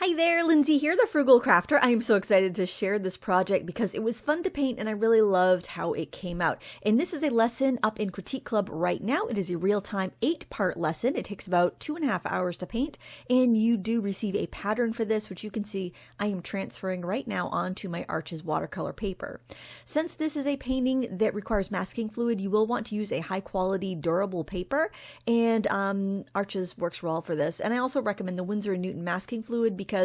Hi there, Lindsay here, the Frugal Crafter. I am so excited to share this project because it was fun to paint and I really loved how it came out. And this is a lesson up in Critique Club right now. It is a real-time 8-part lesson. It takes about 2.5 hours to paint, and you do receive a pattern for this, which you can see I am transferring right now onto my Arches watercolor paper. Since this is a painting that requires masking fluid, you will want to use a high-quality, durable paper, and Arches works well for this. And I also recommend the Winsor & Newton masking fluid because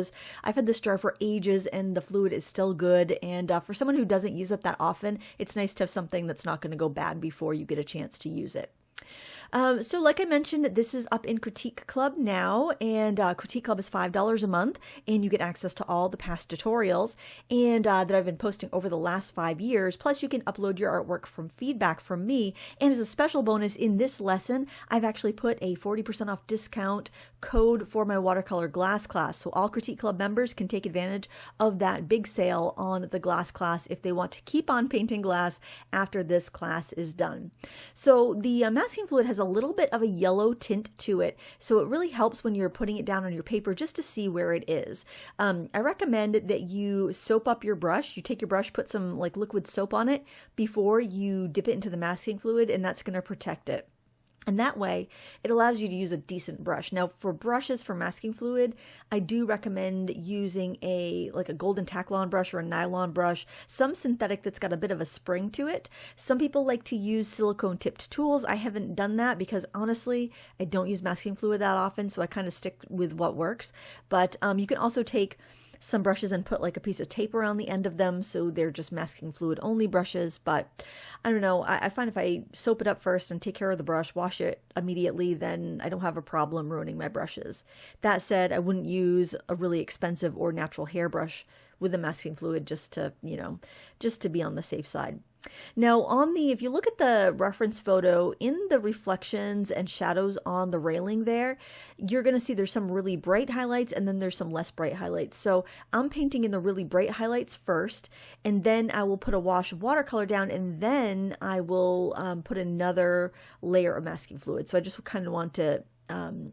I've had this jar for ages and the fluid is still good. And for someone who doesn't use it that often, it's nice to have something that's not going to go bad before you get a chance to use it. So like I mentioned, this is up in Critique Club now, and Critique Club is $5 a month, and you get access to all the past tutorials and that I've been posting over the last 5 years. Plus, you can upload your artwork from feedback from me. And as a special bonus in this lesson, I've actually put a 40% off discount code for my watercolor glass class. So all Critique Club members can take advantage of that big sale on the glass class if they want to keep on painting glass after this class is done. So the masking fluid has a little bit of a yellow tint to it, so it really helps when you're putting it down on your paper just to see where it is. I recommend that you soap up your brush. You take your brush, put some like liquid soap on it before you dip it into the masking fluid, and that's going to protect it. And that way, it allows you to use a decent brush. Now, for brushes for masking fluid, I do recommend using a golden Taklon brush or a nylon brush, some synthetic that's got a bit of a spring to it. Some people like to use silicone-tipped tools. I haven't done that because, honestly, I don't use masking fluid that often, so I kind of stick with what works. But you can also take some brushes and put like a piece of tape around the end of them, so they're just masking fluid only brushes. But I don't know, I find if I soap it up first and take care of the brush, wash it immediately, then I don't have a problem ruining my brushes. That said, I wouldn't use a really expensive or natural hair brush with the masking fluid just to be on the safe side. Now if you look at the reference photo, in the reflections and shadows on the railing there, you're going to see there's some really bright highlights and then there's some less bright highlights. So I'm painting in the really bright highlights first, and then I will put a wash of watercolor down, and then I will put another layer of masking fluid. So I just kind of want to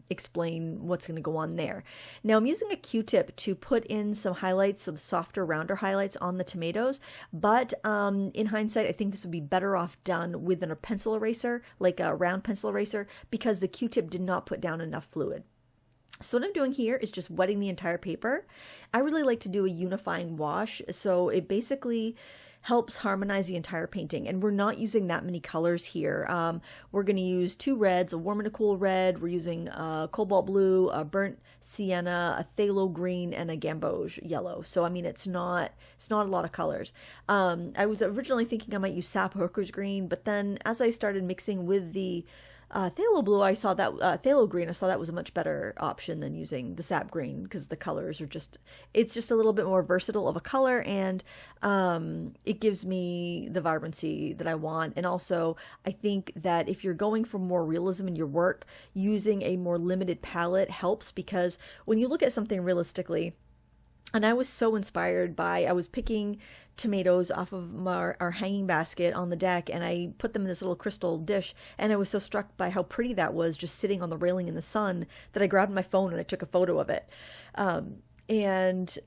explain what's going to go on there. Now I'm using a Q-tip to put in some highlights, so the softer, rounder highlights on the tomatoes, but in hindsight, I think this would be better off done with a pencil eraser, like a round pencil eraser, because the Q-tip did not put down enough fluid. So what I'm doing here is just wetting the entire paper. I really like to do a unifying wash, so it basically helps harmonize the entire painting. And we're not using that many colors here. We're going to use 2 reds, a warm and a cool red. We're using cobalt blue, a burnt sienna, a phthalo green, and a gamboge yellow. So I mean, it's not a lot of colors. I was originally thinking I might use sap hooker's green, but then as I started mixing with the phthalo blue, I saw that phthalo green. I saw that was a much better option than using the sap green, because the colors are it's just a little bit more versatile of a color, and it gives me the vibrancy that I want. And also, I think that if you're going for more realism in your work, using a more limited palette helps, because when you look at something realistically, and I was so inspired by, I was picking tomatoes off of our hanging basket on the deck, and I put them in this little crystal dish, and I was so struck by how pretty that was just sitting on the railing in the sun that I grabbed my phone and I took a photo of it. And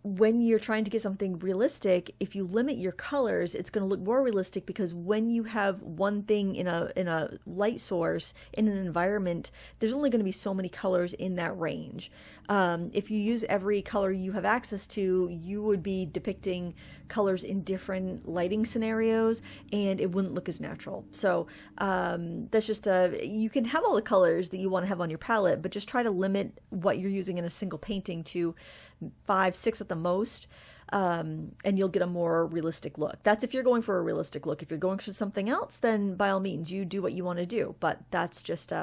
when you're trying to get something realistic, if you limit your colors, it's going to look more realistic, because when you have one thing in a light source in an environment, there's only going to be so many colors in that range. If you use every color you have access to, you would be depicting colors in different lighting scenarios, and it wouldn't look as natural. So that's just you can have all the colors that you want to have on your palette, but just try to limit what you're using in a single painting to 5, 6 at the most, and you'll get a more realistic look. That's if you're going for a realistic look. If you're going for something else, then by all means, you do what you want to do. But that's just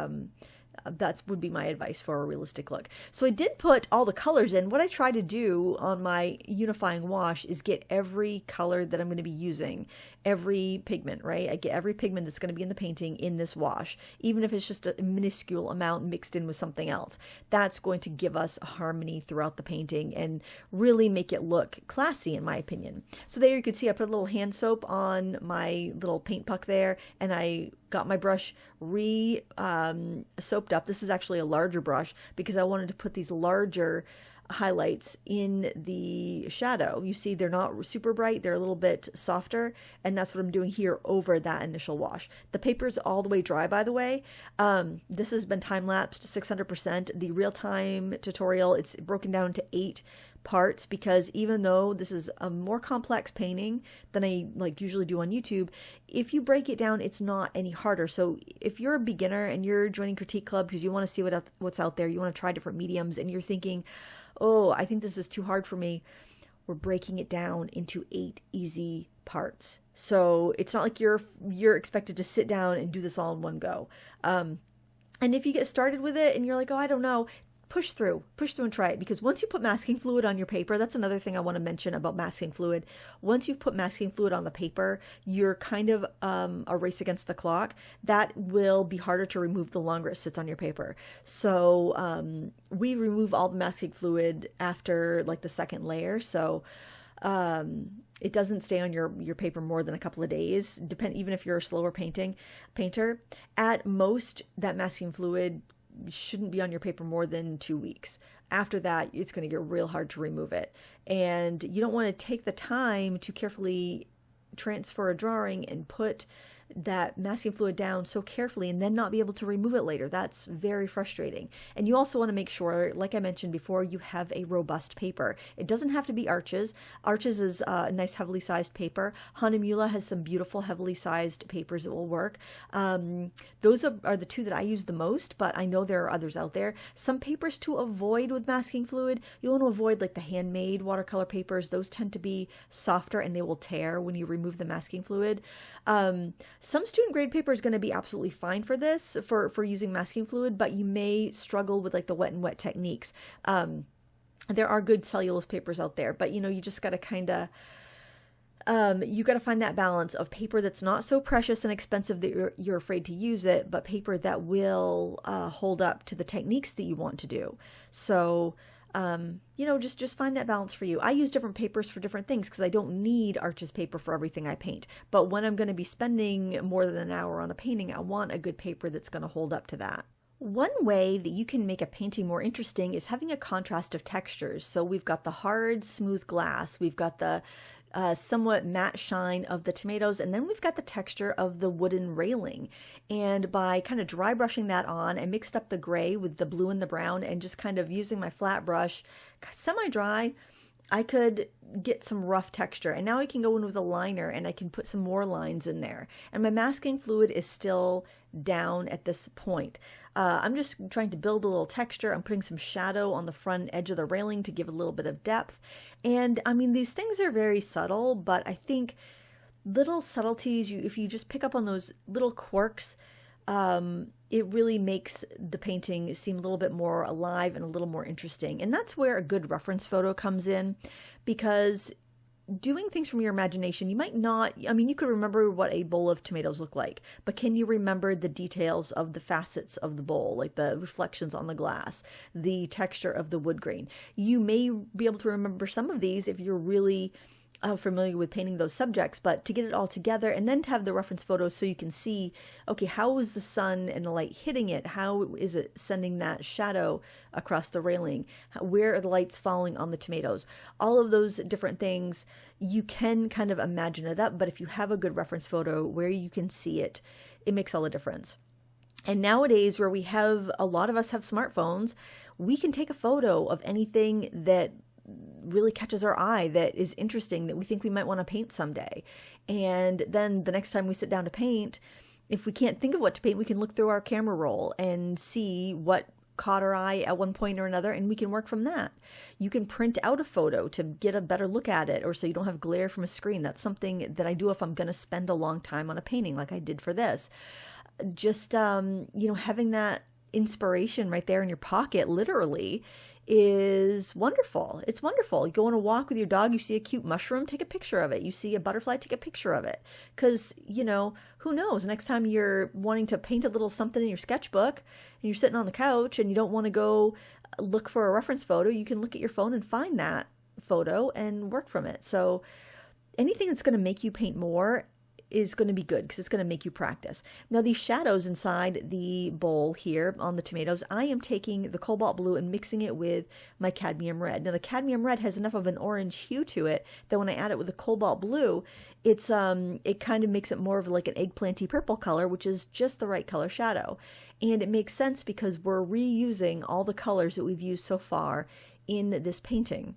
that would be my advice for a realistic look. So I did put all the colors in. What I try to do on my unifying wash is get every color that I'm going to be using, every pigment, right? I get every pigment that's going to be in the painting in this wash, even if it's just a minuscule amount mixed in with something else. That's going to give us a harmony throughout the painting and really make it look classy, in my opinion. So there you can see I put a little hand soap on my little paint puck there, and I got my brush soaped up. This is actually a larger brush because I wanted to put these larger highlights in the shadow. You see they're not super bright, they're a little bit softer, and that's what I'm doing here over that initial wash. The paper's all the way dry, by the way. This has been time-lapsed 600%. The real-time tutorial, it's broken down to 8 parts, because even though this is a more complex painting than I usually do on YouTube, if you break it down, it's not any harder. So if you're a beginner and you're joining Critique Club because you want to see what's out there, you want to try different mediums, and you're thinking, oh, I think this is too hard for me, we're breaking it down into 8 easy parts. So it's not like you're expected to sit down and do this all in one go. And if you get started with it and you're like, oh, I don't know, push through and try it, because once you put masking fluid on your paper, that's another thing I want to mention about masking fluid. Once you've put masking fluid on the paper, you're kind of a race against the clock. That will be harder to remove the longer it sits on your paper. So we remove all the masking fluid after like the second layer. So it doesn't stay on your paper more than a couple of days, even if you're a slower painter. At most, that masking fluid shouldn't be on your paper more than 2 weeks. After that, it's going to get real hard to remove it. And you don't want to take the time to carefully transfer a drawing and put that masking fluid down so carefully and then not be able to remove it later. That's very frustrating. And you also want to make sure, like I mentioned before, you have a robust paper. It doesn't have to be Arches. Arches is a nice heavily sized paper. Hahnemühle has some beautiful heavily sized papers that will work. Those are the 2 that I use the most, but I know there are others out there. Some papers to avoid with masking fluid, you want to avoid like the handmade watercolor papers. Those tend to be softer and they will tear when you remove the masking fluid. Some student grade paper is going to be absolutely fine for this, for using masking fluid, but you may struggle with like the wet and wet techniques. There are good cellulose papers out there, but you just got to kind of, you got to find that balance of paper that's not so precious and expensive that you're afraid to use it, but paper that will hold up to the techniques that you want to do. So just find that balance for you. I use different papers for different things because I don't need Arches paper for everything I paint. But when I'm going to be spending more than an hour on a painting, I want a good paper that's going to hold up to that. One way that you can make a painting more interesting is having a contrast of textures. So we've got the hard, smooth glass, we've got the somewhat matte shine of the tomatoes, and then we've got the texture of the wooden railing. And by kind of dry brushing that on, I mixed up the gray with the blue and the brown, and just kind of using my flat brush, semi-dry, I could get some rough texture. And now I can go in with a liner and I can put some more lines in there. And my masking fluid is still down at this point. I'm just trying to build a little texture. I'm putting some shadow on the front edge of the railing to give a little bit of depth. And I mean, these things are very subtle, but I think little subtleties, if you just pick up on those little quirks, it really makes the painting seem a little bit more alive and a little more interesting. And that's where a good reference photo comes in, because doing things from your imagination, you might not, you could remember what a bowl of tomatoes look like, but can you remember the details of the facets of the bowl, like the reflections on the glass, the texture of the wood grain? You may be able to remember some of these if you're really familiar with painting those subjects, but to get it all together and then to have the reference photos so you can see, okay, how is the sun and the light hitting it? How is it sending that shadow across the railing? Where are the lights falling on the tomatoes? All of those different things, you can kind of imagine it up, but if you have a good reference photo where you can see it, it makes all the difference. And nowadays, where a lot of us have smartphones, we can take a photo of anything that really catches our eye, that is interesting, that we think we might want to paint someday. And then the next time we sit down to paint, if we can't think of what to paint, we can look through our camera roll and see what caught our eye at one point or another, and we can work from that. You can print out a photo to get a better look at it, or so you don't have glare from a screen. That's something that I do if I'm going to spend a long time on a painting, like I did for this. Just, having that inspiration right there in your pocket, literally, is wonderful. It's wonderful. You go on a walk with your dog, you see a cute mushroom, take a picture of it. You see a butterfly, take a picture of it. Because, who knows? Next time you're wanting to paint a little something in your sketchbook and you're sitting on the couch and you don't want to go look for a reference photo, you can look at your phone and find that photo and work from it. So anything that's going to make you paint more, is going to be good because it's going to make you practice. Now these shadows inside the bowl here on the tomatoes, I am taking the cobalt blue and mixing it with my cadmium red. Now the cadmium red has enough of an orange hue to it that when I add it with the cobalt blue, it kind of makes it more of like an eggplanty purple color, which is just the right color shadow. And it makes sense because we're reusing all the colors that we've used so far in this painting.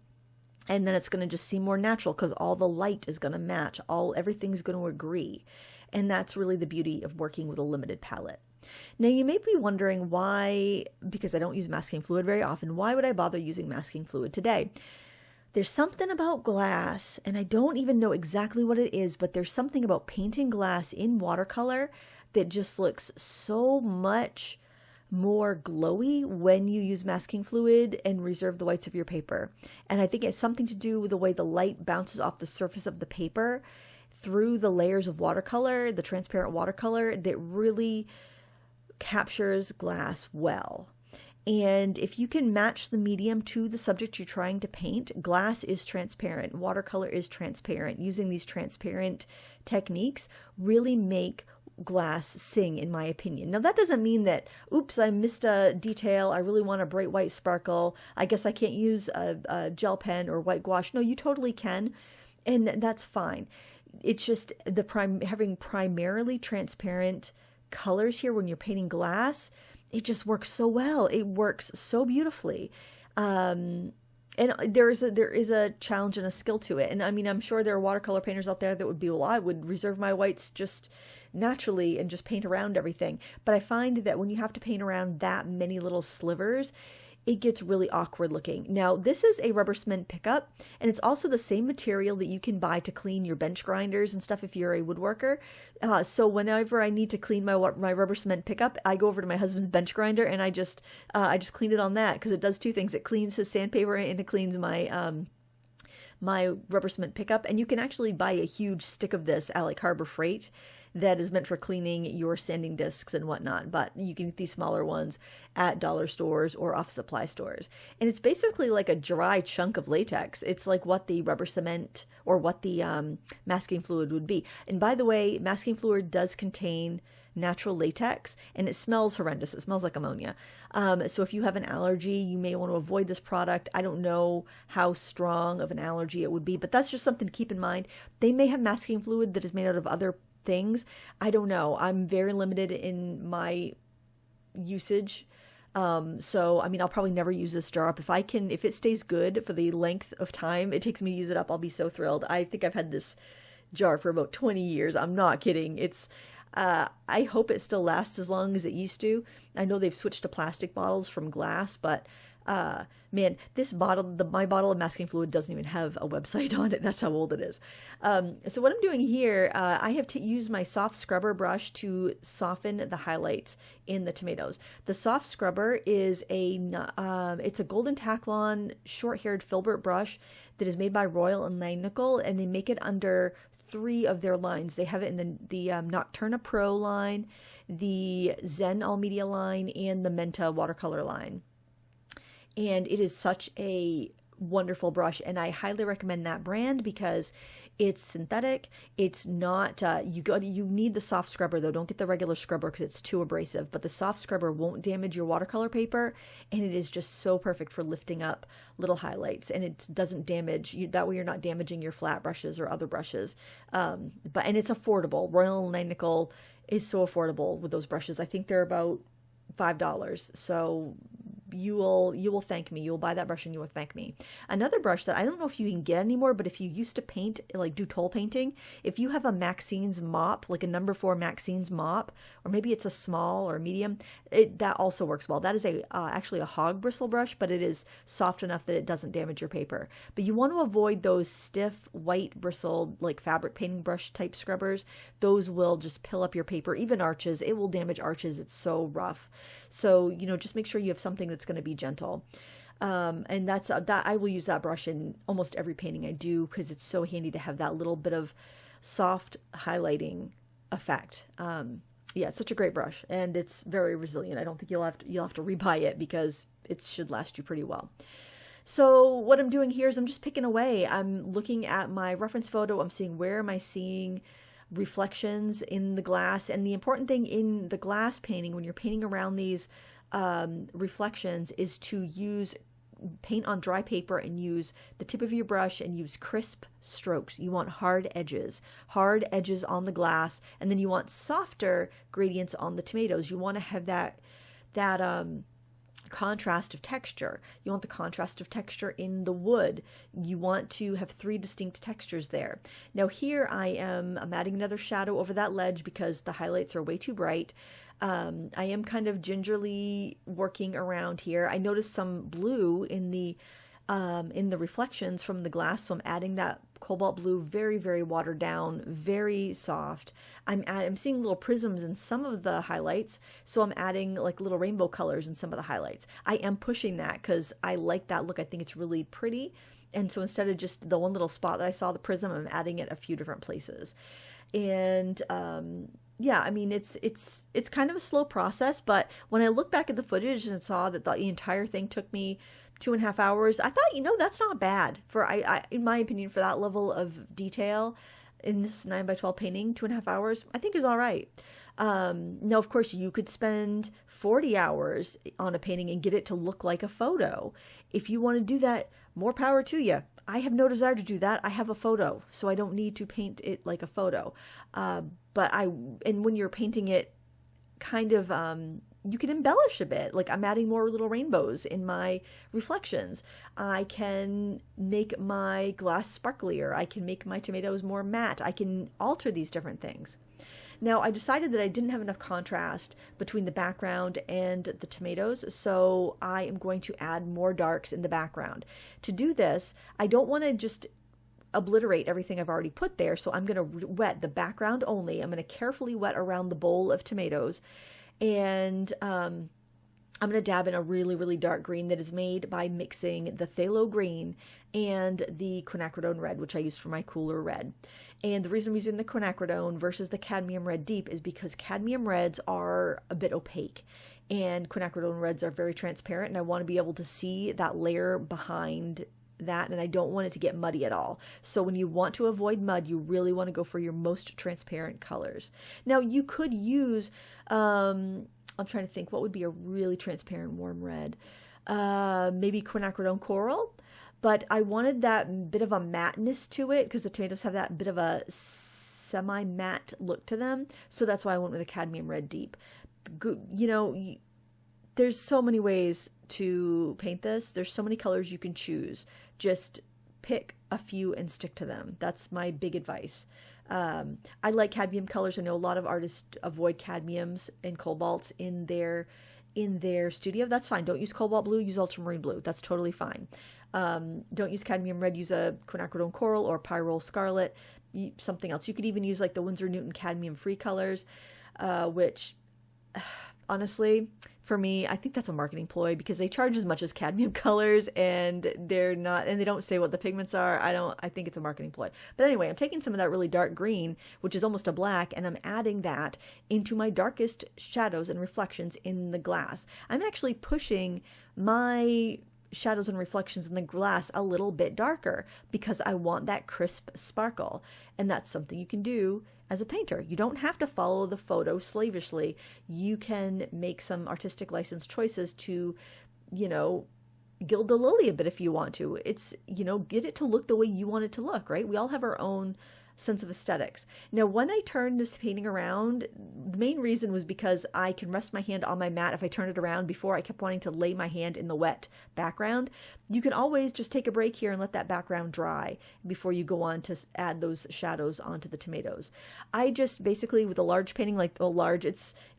And then it's going to just seem more natural because all the light is going to match, everything's going to agree. And that's really the beauty of working with a limited palette. Now you may be wondering why, because I don't use masking fluid very often, why would I bother using masking fluid today? There's something about glass, and I don't even know exactly what it is, but there's something about painting glass in watercolor that just looks so much more glowy when you use masking fluid and reserve the whites of your paper. And I think it's something to do with the way the light bounces off the surface of the paper through the layers of watercolor, the transparent watercolor, that really captures glass well. And if you can match the medium to the subject you're trying to paint, glass is transparent, watercolor is transparent. Using these transparent techniques really make glass sing, in my opinion. Now that doesn't mean that, oops, I missed a detail, I really want a bright white sparkle, I guess I can't use a gel pen or white gouache. No, you totally can, and that's fine. It's just having primarily transparent colors here when you're painting glass, it just works so well. It works so beautifully. And there is a challenge and a skill to it. And I mean, I'm sure there are watercolor painters out there that would be, well, I would reserve my whites just naturally and just paint around everything. But I find that when you have to paint around that many little slivers, it gets really awkward looking. Now, this is a rubber cement pickup, and it's also the same material that you can buy to clean your bench grinders and stuff if you're a woodworker. So whenever I need to clean my rubber cement pickup, I go over to my husband's bench grinder and I just clean it on that, because it does two things. It cleans his sandpaper and it cleans my my rubber cement pickup. And you can actually buy a huge stick of this at like Harbor Freight that is meant for cleaning your sanding discs and whatnot, but you can get these smaller ones at dollar stores or office supply stores. And it's basically like a dry chunk of latex. It's like what the rubber cement or what the masking fluid would be. And by the way, masking fluid does contain natural latex, and it smells horrendous. It smells like ammonia. So if you have an allergy, you may want to avoid this product. I don't know how strong of an allergy it would be, but that's just something to keep in mind. They may have masking fluid that is made out of other things. I don't know. I'm very limited in my usage. So, I mean, I'll probably never use this jar up. If it stays good for the length of time it takes me to use it up, I'll be so thrilled. I think I've had this jar for about 20 years. I'm not kidding. I hope it still lasts as long as it used to. I know they've switched to plastic bottles from glass, but man, my bottle of masking fluid doesn't even have a website on it. That's how old it is. So what I'm doing here, I have used my soft scrubber brush to soften the highlights in the tomatoes. The soft scrubber is it's a golden Taklon short-haired filbert brush that is made by Royal and Langnickel, and they make it under 3 of their lines. They have it in the Nocturna Pro line, the Zen All Media line, and the Menta watercolor line. And it is such a wonderful brush, and I highly recommend that brand because it's synthetic. It's not you need the soft scrubber though. Don't get the regular scrubber because it's too abrasive, but the soft scrubber won't damage your watercolor paper, and it is just so perfect for lifting up little highlights, and it doesn't damage you. That way you're not damaging your flat brushes or other brushes. And it's affordable. Royal and Langnickel is so affordable with those brushes. I think they're about $5. So you will thank me. You'll buy that brush and you will thank me. Another brush that I don't know if you can get anymore, but if you used to paint, like do toll painting, if you have a Maxine's mop, like a number 4 Maxine's mop, or maybe it's a small or medium, that also works well. That is actually a hog bristle brush, but it is soft enough that it doesn't damage your paper. But you want to avoid those stiff, white bristled, like fabric painting brush type scrubbers. Those will just pill up your paper, even arches. It will damage arches. It's so rough. So, just make sure you have something that's going to be gentle. And that's that. I will use that brush in almost every painting I do because it's so handy to have that little bit of soft highlighting effect. Yeah, it's such a great brush, and it's very resilient. I don't think you'll have to rebuy it because it should last you pretty well. So what I'm doing here is I'm just picking away. I'm looking at my reference photo. I'm seeing where am I seeing reflections in the glass. And the important thing in the glass painting, when you're painting around these reflections, is to use paint on dry paper and use the tip of your brush and use crisp strokes. You want hard edges on the glass, and then you want softer gradients on the tomatoes. You want to have that contrast of texture. You want the contrast of texture in the wood. You want to have 3 distinct textures there. Now here I'm adding another shadow over that ledge because the highlights are way too bright. I am kind of gingerly working around here. I noticed some blue in the reflections from the glass, so I'm adding that cobalt blue, very, very watered down, very soft. I'm seeing little prisms in some of the highlights, so I'm adding like little rainbow colors in some of the highlights. I am pushing that because I like that look. I think it's really pretty. And so instead of just the one little spot that I saw the prism, I'm adding it a few different places. And yeah, I mean, it's kind of a slow process, but when I look back at the footage and saw that the entire thing took me 2.5 hours, I thought, that's not bad for, in my opinion, for that level of detail in this 9x12 painting. 2.5 hours, I think, is all right. Now, of course, you could spend 40 hours on a painting and get it to look like a photo. If you want to do that, more power to you. I have no desire to do that. I have a photo, so I don't need to paint it like a photo. And when you're painting it, kind of, you can embellish a bit. Like I'm adding more little rainbows in my reflections. I can make my glass sparklier. I can make my tomatoes more matte. I can alter these different things. Now, I decided that I didn't have enough contrast between the background and the tomatoes, so I am going to add more darks in the background. To do this, I don't want to just obliterate everything I've already put there, so I'm going to wet the background only. I'm going to carefully wet around the bowl of tomatoes, and I'm going to dab in a really, really dark green that is made by mixing the phthalo green and the quinacridone red, which I used for my cooler red. And the reason I'm using the quinacridone versus the cadmium red deep is because cadmium reds are a bit opaque and quinacridone reds are very transparent, and I want to be able to see that layer behind that, and I don't want it to get muddy at all. So when you want to avoid mud, you really want to go for your most transparent colors. Now you could use, I'm trying to think what would be a really transparent warm red. Maybe quinacridone coral, but I wanted that bit of a matteness to it because the tomatoes have that bit of a semi-matte look to them. So that's why I went with a cadmium red deep. There's so many ways to paint this. There's so many colors you can choose. Just pick a few and stick to them. That's my big advice. I like cadmium colors. I know a lot of artists avoid cadmiums and cobalts in their studio. That's fine. Don't use cobalt blue, use ultramarine blue. That's totally fine. Don't use cadmium red, use a quinacridone coral or pyrrole scarlet, something else. You could even use like the Winsor Newton cadmium free colors, which honestly, for me, I think that's a marketing ploy because they charge as much as cadmium colors and they're not, and they don't say what the pigments are. I think it's a marketing ploy. But anyway, I'm taking some of that really dark green, which is almost a black, and I'm adding that into my darkest shadows and reflections in the glass. I'm actually pushing my shadows and reflections in the glass a little bit darker because I want that crisp sparkle. And that's something you can do as a painter. You don't have to follow the photo slavishly. You can make some artistic license choices to, gild the lily a bit if you want to. It's, get it to look the way you want it to look, right? We all have our own sense of aesthetics. Now, when I turned this painting around, the main reason was because I can rest my hand on my mat if I turn it around. Before, I kept wanting to lay my hand in the wet background. You can always just take a break here and let that background dry before you go on to add those shadows onto the tomatoes. I just basically, with a large painting, it's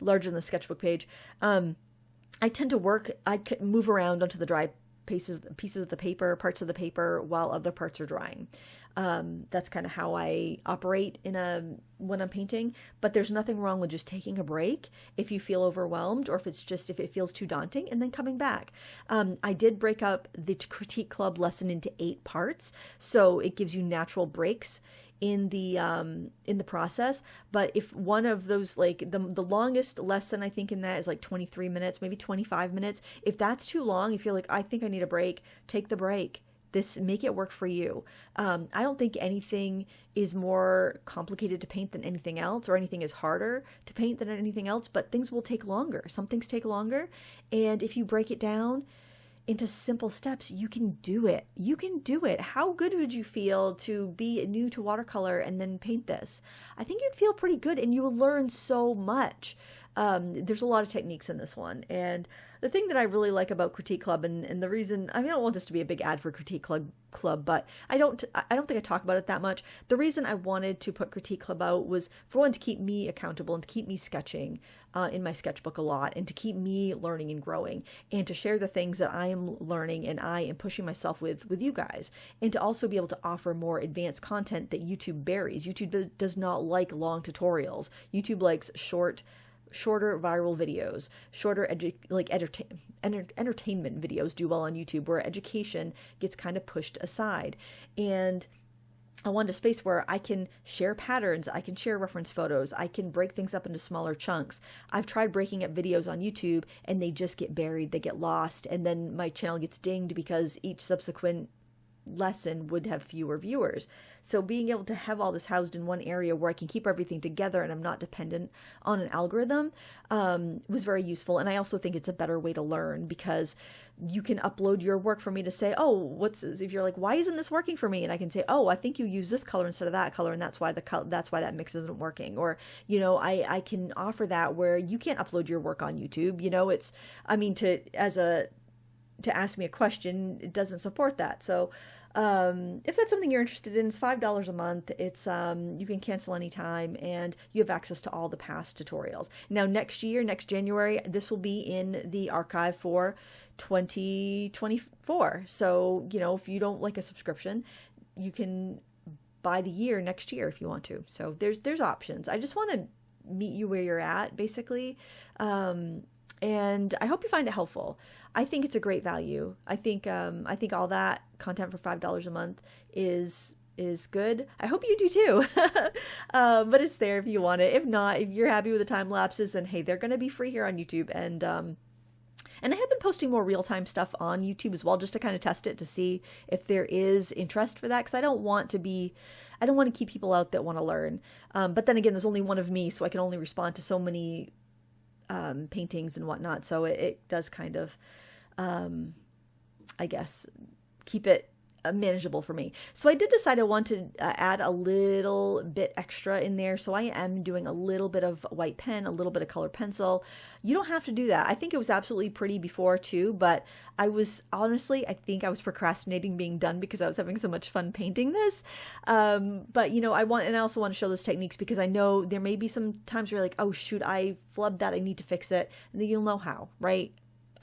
larger than the sketchbook page, I tend to move around onto the dry pieces of the paper, parts of the paper, while other parts are drying. That's kind of how I operate when I'm painting, but there's nothing wrong with just taking a break if you feel overwhelmed or if it feels too daunting, and then coming back. I did break up the Critique Club lesson into 8 parts, so it gives you natural breaks in the process. But if one of those, like the longest lesson I think in that is like 23 minutes, maybe 25 minutes. If that's too long, if you're like, I think I need a break, take the break. make it work for you. I don't think anything is more complicated to paint than anything else, or anything is harder to paint than anything else, but things will take longer. Some things take longer. And if you break it down into simple steps, you can do it. You can do it. How good would you feel to be new to watercolor and then paint this? I think you'd feel pretty good, and you will learn so much. There's a lot of techniques in this one. And the thing that I really like about Critique Club, and the reason, I don't want this to be a big ad for Critique Club, but I don't think I talk about it that much. The reason I wanted to put Critique Club out was, for one, to keep me accountable and to keep me sketching in my sketchbook a lot, and to keep me learning and growing, and to share the things that I am learning and I am pushing myself with you guys, and to also be able to offer more advanced content that YouTube buries. YouTube does not like long tutorials. YouTube likes shorter viral videos, shorter entertainment videos do well on YouTube, where education gets kind of pushed aside. And I wanted a space where I can share patterns, I can share reference photos, I can break things up into smaller chunks. I've tried breaking up videos on YouTube and they just get buried, they get lost, and then my channel gets dinged because each subsequent lesson would have fewer viewers. So being able to have all this housed in one area where I can keep everything together and I'm not dependent on an algorithm was very useful. And I also think it's a better way to learn, because you can upload your work for me to say, oh, what's this? If you're like, why isn't this working for me? And I can say, oh, I think you use this color instead of that color, and that's why that mix isn't working. Or, I can offer that where you can't upload your work on YouTube. To ask me a question, it doesn't support that. So if that's something you're interested in, it's $5 a month. It's you can cancel anytime, and you have access to all the past tutorials. Now next January, this will be in the archive for 2024. So, if you don't like a subscription, you can buy the year next year if you want to. So there's options. I just want to meet you where you're at, basically. And I hope you find it helpful. I think it's a great value. I think all that content for $5 a month is good. I hope you do too. But it's there if you want it. If not, if you're happy with the time lapses, then hey, they're going to be free here on YouTube. And I have been posting more real-time stuff on YouTube as well, just to kind of test it, to see if there is interest for that. Because I don't want to keep people out that want to learn. But then again, there's only one of me, so I can only respond to so many paintings and whatnot. So it does kind of, I guess, keep it manageable for me. So I did decide I want to add a little bit extra in there. So I am doing a little bit of white pen, a little bit of colored pencil. You don't have to do that. I think it was absolutely pretty before too, but I think I was procrastinating being done because I was having so much fun painting this. But I also want to show those techniques because I know there may be some times where you're like, oh shoot, I flubbed that, I need to fix it. And then you'll know how, right?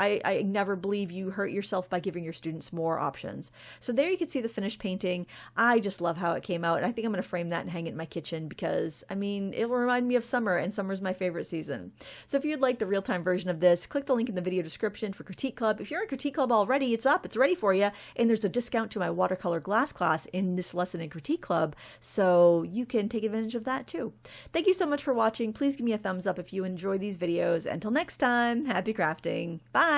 I never believe you hurt yourself by giving your students more options. So there you can see the finished painting. I just love how it came out. And I think I'm going to frame that and hang it in my kitchen because, it will remind me of summer, and summer's my favorite season. So if you'd like the real-time version of this, click the link in the video description for Critique Club. If you're in Critique Club already, it's up, it's ready for you. And there's a discount to my watercolor glass class in this lesson in Critique Club. So you can take advantage of that too. Thank you so much for watching. Please give me a thumbs up if you enjoy these videos. Until next time, happy crafting. Bye.